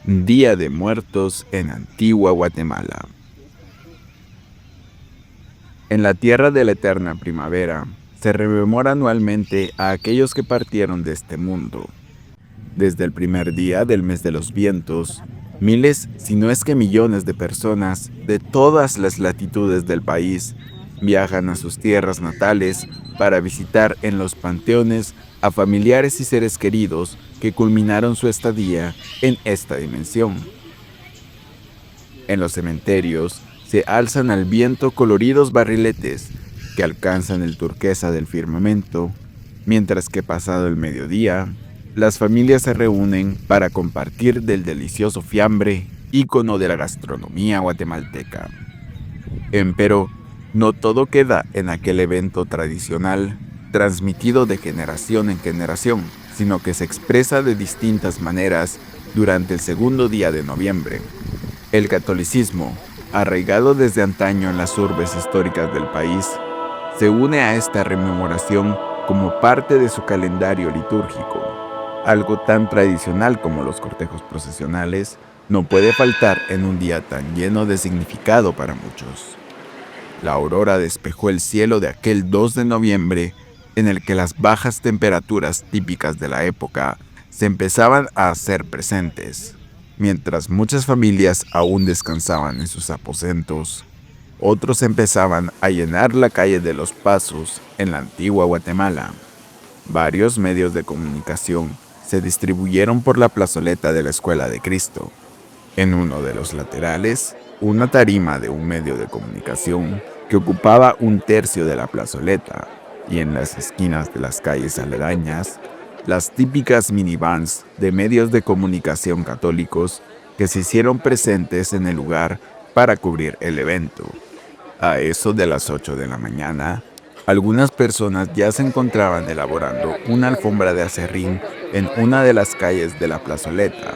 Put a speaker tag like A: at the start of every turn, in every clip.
A: Día de Muertos en Antigua Guatemala. En la tierra de la eterna primavera, se rememora anualmente a aquellos que partieron de este mundo. Desde el primer día del mes de los vientos, miles, si no es que millones de personas de todas las latitudes del país viajan a sus tierras natales para visitar en los panteones a familiares y seres queridos que culminaron su estadía en esta dimensión. En los cementerios se alzan al viento coloridos barriletes que alcanzan el turquesa del firmamento, mientras que pasado el mediodía, las familias se reúnen para compartir del delicioso fiambre, ícono de la gastronomía guatemalteca. Empero, no todo queda en aquel evento tradicional, transmitido de generación en generación, sino que se expresa de distintas maneras durante el segundo día de noviembre. El catolicismo, arraigado desde antaño en las urbes históricas del país, se une a esta rememoración como parte de su calendario litúrgico. Algo tan tradicional como los cortejos procesionales no puede faltar en un día tan lleno de significado para muchos. La aurora despejó el cielo de aquel 2 de noviembre en el que las bajas temperaturas típicas de la época se empezaban a hacer presentes. Mientras muchas familias aún descansaban en sus aposentos, otros empezaban a llenar la calle de los Pasos en la antigua Guatemala. Varios medios de comunicación se distribuyeron por la plazoleta de la Escuela de Cristo. En uno de los laterales, una tarima de un medio de comunicación que ocupaba un tercio de la plazoleta, y en las esquinas de las calles aledañas, las típicas minivans de medios de comunicación católicos que se hicieron presentes en el lugar para cubrir el evento. A eso de las 8 de la mañana, algunas personas ya se encontraban elaborando una alfombra de acerrín en una de las calles de la plazoleta.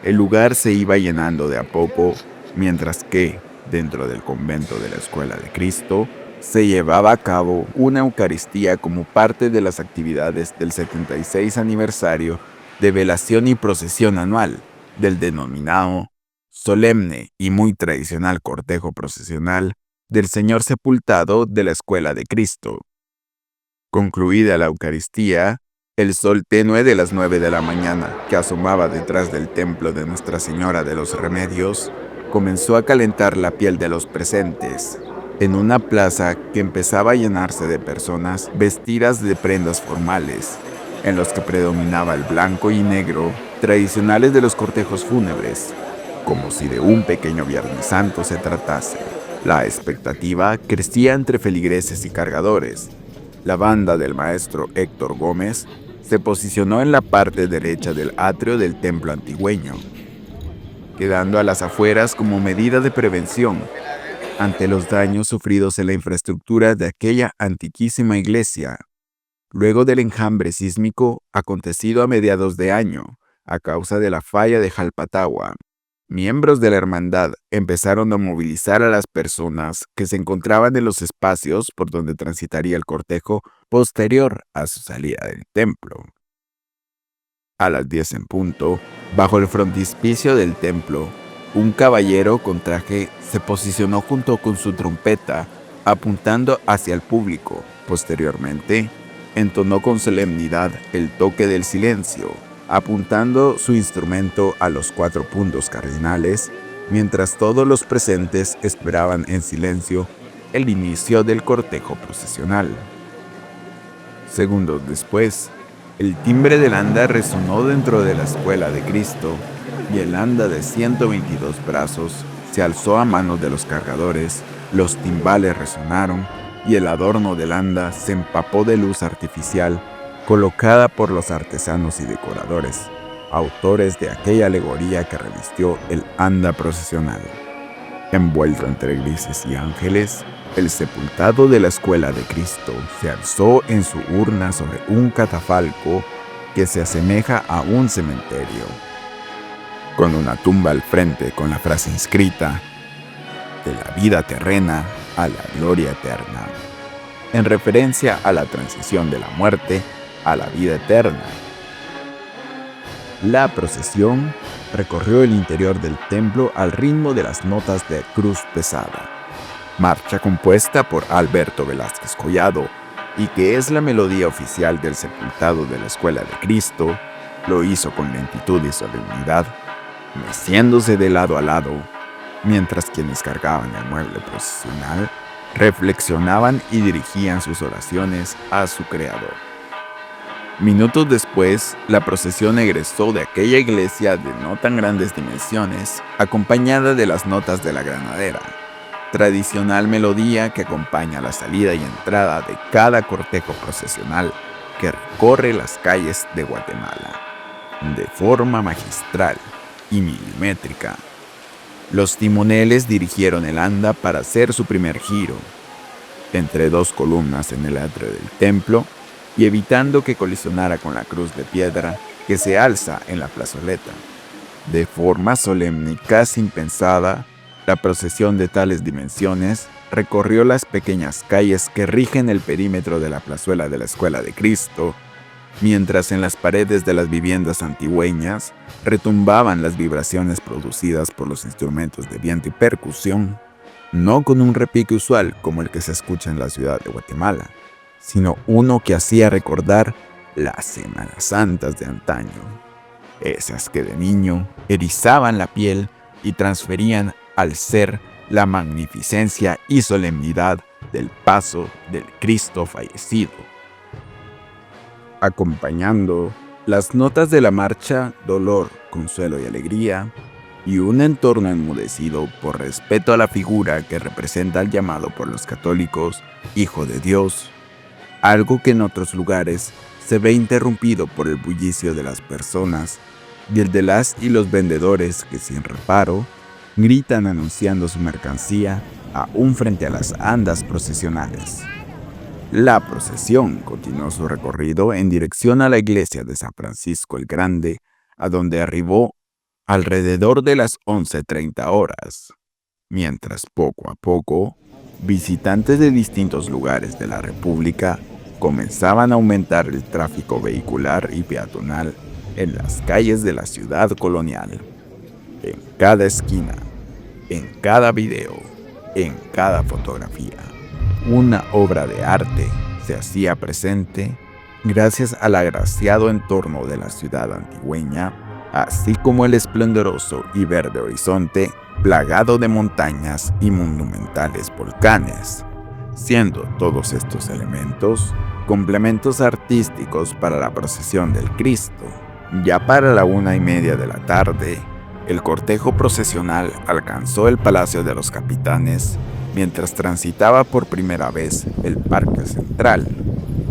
A: El lugar se iba llenando de a poco, mientras que, dentro del convento de la Escuela de Cristo, se llevaba a cabo una Eucaristía como parte de las actividades del 76 aniversario de velación y procesión anual del denominado solemne y muy tradicional cortejo procesional del Señor Sepultado de la Escuela de Cristo. Concluida la Eucaristía, el sol tenue de las 9 de la mañana, que asomaba detrás del templo de Nuestra Señora de los Remedios, comenzó a calentar la piel de los presentes, en una plaza que empezaba a llenarse de personas vestidas de prendas formales, en los que predominaba el blanco y negro, tradicionales de los cortejos fúnebres, como si de un pequeño Viernes Santo se tratase. La expectativa crecía entre feligreses y cargadores. La banda del maestro Héctor Gómez se posicionó en la parte derecha del atrio del templo antigüeño, quedando a las afueras como medida de prevención ante los daños sufridos en la infraestructura de aquella antiquísima iglesia, luego del enjambre sísmico acontecido a mediados de año a causa de la falla de Jalpatagua. Miembros de la hermandad empezaron a movilizar a las personas que se encontraban en los espacios por donde transitaría el cortejo posterior a su salida del templo. A las 10 en punto, bajo el frontispicio del templo, un caballero con traje se posicionó junto con su trompeta, apuntando hacia el público. Posteriormente, entonó con solemnidad el toque del silencio, apuntando su instrumento a los 4 puntos cardinales, mientras todos los presentes esperaban en silencio el inicio del cortejo procesional. Segundos después, el timbre del anda resonó dentro de la Escuela de Cristo y el anda de 122 brazos se alzó a manos de los cargadores, los timbales resonaron y el adorno del anda se empapó de luz artificial colocada por los artesanos y decoradores, autores de aquella alegoría que revistió el anda procesional. Envuelto entre grises y ángeles, el sepultado de la Escuela de Cristo se alzó en su urna sobre un catafalco que se asemeja a un cementerio, con una tumba al frente con la frase inscrita: de la vida terrena a la gloria eterna, en referencia a la transición de la muerte a la vida eterna. La procesión recorrió el interior del templo al ritmo de las notas de cruz pesada, marcha compuesta por Alberto Velázquez Collado y que es la melodía oficial del sepultado de la Escuela de Cristo. Lo hizo con lentitud y solemnidad, meciéndose de lado a lado, mientras quienes cargaban el mueble procesional reflexionaban y dirigían sus oraciones a su Creador. Minutos después, la procesión egresó de aquella iglesia de no tan grandes dimensiones, acompañada de las notas de la granadera, tradicional melodía que acompaña la salida y entrada de cada cortejo procesional que recorre las calles de Guatemala, de forma magistral y milimétrica. Los timoneles dirigieron el anda para hacer su primer giro, entre dos columnas en el atrio del templo, y evitando que colisionara con la cruz de piedra que se alza en la plazoleta. De forma solemne y casi impensada, la procesión de tales dimensiones recorrió las pequeñas calles que rigen el perímetro de la plazuela de la Escuela de Cristo, mientras en las paredes de las viviendas antigüeñas retumbaban las vibraciones producidas por los instrumentos de viento y percusión, no con un repique usual como el que se escucha en la ciudad de Guatemala, sino uno que hacía recordar las Semanas Santas de antaño, esas que de niño erizaban la piel y transferían al ser la magnificencia y solemnidad del paso del Cristo fallecido. Acompañando las notas de la marcha, dolor, consuelo y alegría, y un entorno enmudecido por respeto a la figura que representa al llamado por los católicos Hijo de Dios, algo que en otros lugares se ve interrumpido por el bullicio de las personas y el de las y los vendedores que sin reparo gritan anunciando su mercancía aún frente a las andas procesionales. La procesión continuó su recorrido en dirección a la iglesia de San Francisco el Grande, a donde arribó alrededor de las 11:30 horas, mientras poco a poco visitantes de distintos lugares de la República comenzaban a aumentar el tráfico vehicular y peatonal en las calles de la ciudad colonial. En cada esquina, en cada video, en cada fotografía, una obra de arte se hacía presente gracias al agraciado entorno de la ciudad antigüeña, así como el esplendoroso y verde horizonte plagado de montañas y monumentales volcanes, siendo todos estos elementos complementos artísticos para la procesión del Cristo. Ya para la 1:30 de la tarde, el cortejo procesional alcanzó el Palacio de los Capitanes mientras transitaba por primera vez el Parque Central.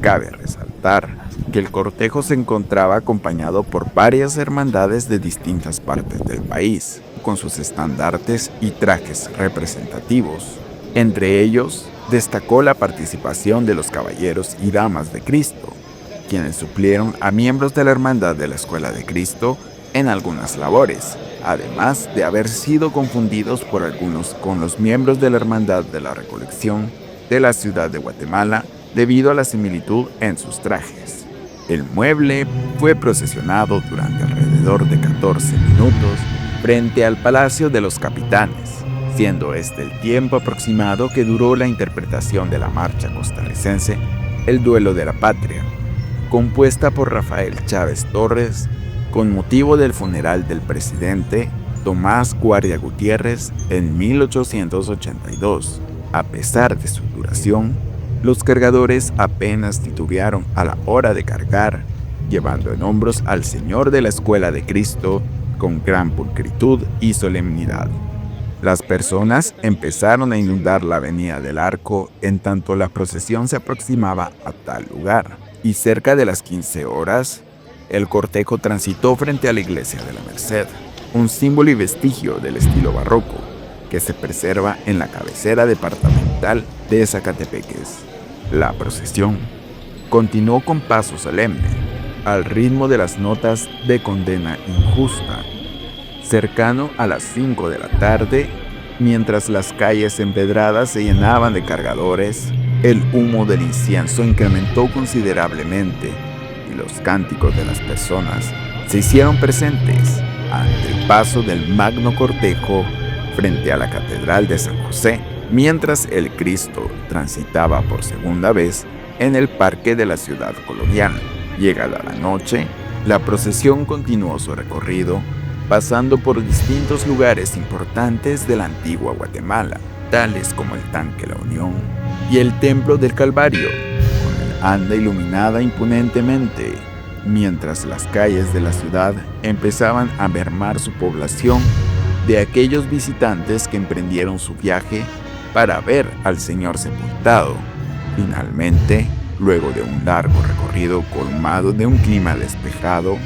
A: Cabe resaltar que el cortejo se encontraba acompañado por varias hermandades de distintas partes del país, con sus estandartes y trajes representativos. Entre ellos, destacó la participación de los caballeros y damas de Cristo, quienes suplieron a miembros de la Hermandad de la Escuela de Cristo en algunas labores, además de haber sido confundidos por algunos con los miembros de la Hermandad de la Recolección de la ciudad de Guatemala debido a la similitud en sus trajes. El mueble fue procesionado durante alrededor de 14 minutos frente al Palacio de los Capitanes, siendo este el tiempo aproximado que duró la interpretación de la marcha costarricense El Duelo de la Patria, compuesta por Rafael Chávez Torres, con motivo del funeral del presidente Tomás Guardia Gutiérrez en 1882. A pesar de su duración, los cargadores apenas titubearon a la hora de cargar, llevando en hombros al Señor de la Escuela de Cristo con gran pulcritud y solemnidad. Las personas empezaron a inundar la avenida del Arco en tanto la procesión se aproximaba a tal lugar, y cerca de las 15 horas, el cortejo transitó frente a la iglesia de la Merced, un símbolo y vestigio del estilo barroco que se preserva en la cabecera departamental de Zacatepeques. La procesión continuó con paso solemne, al ritmo de las notas de condena injusta, cercano a las 5 de la tarde, mientras las calles empedradas se llenaban de cargadores. El humo del incienso incrementó considerablemente y los cánticos de las personas se hicieron presentes ante el paso del magno cortejo frente a la Catedral de San José, mientras el Cristo transitaba por segunda vez en el parque de la ciudad colonial. Llegada la noche, la procesión continuó su recorrido, pasando por distintos lugares importantes de la antigua Guatemala, tales como el Tanque La Unión y el Templo del Calvario, con el anda iluminada imponentemente, mientras las calles de la ciudad empezaban a mermar su población de aquellos visitantes que emprendieron su viaje para ver al Señor sepultado. Finalmente, luego de un largo recorrido colmado de un clima despejado,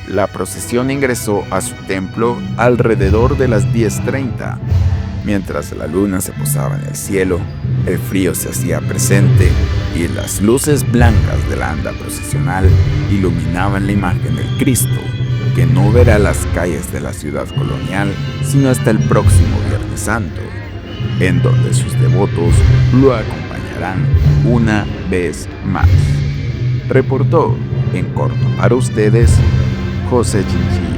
A: la procesión ingresó a su templo alrededor de las 10:30. Mientras la luna se posaba en el cielo, el frío se hacía presente y las luces blancas de la anda procesional iluminaban la imagen del Cristo, que no verá las calles de la ciudad colonial sino hasta el próximo Viernes Santo, en donde sus devotos lo acompañarán una vez más. Reportó en corto para ustedes José Chinchilla.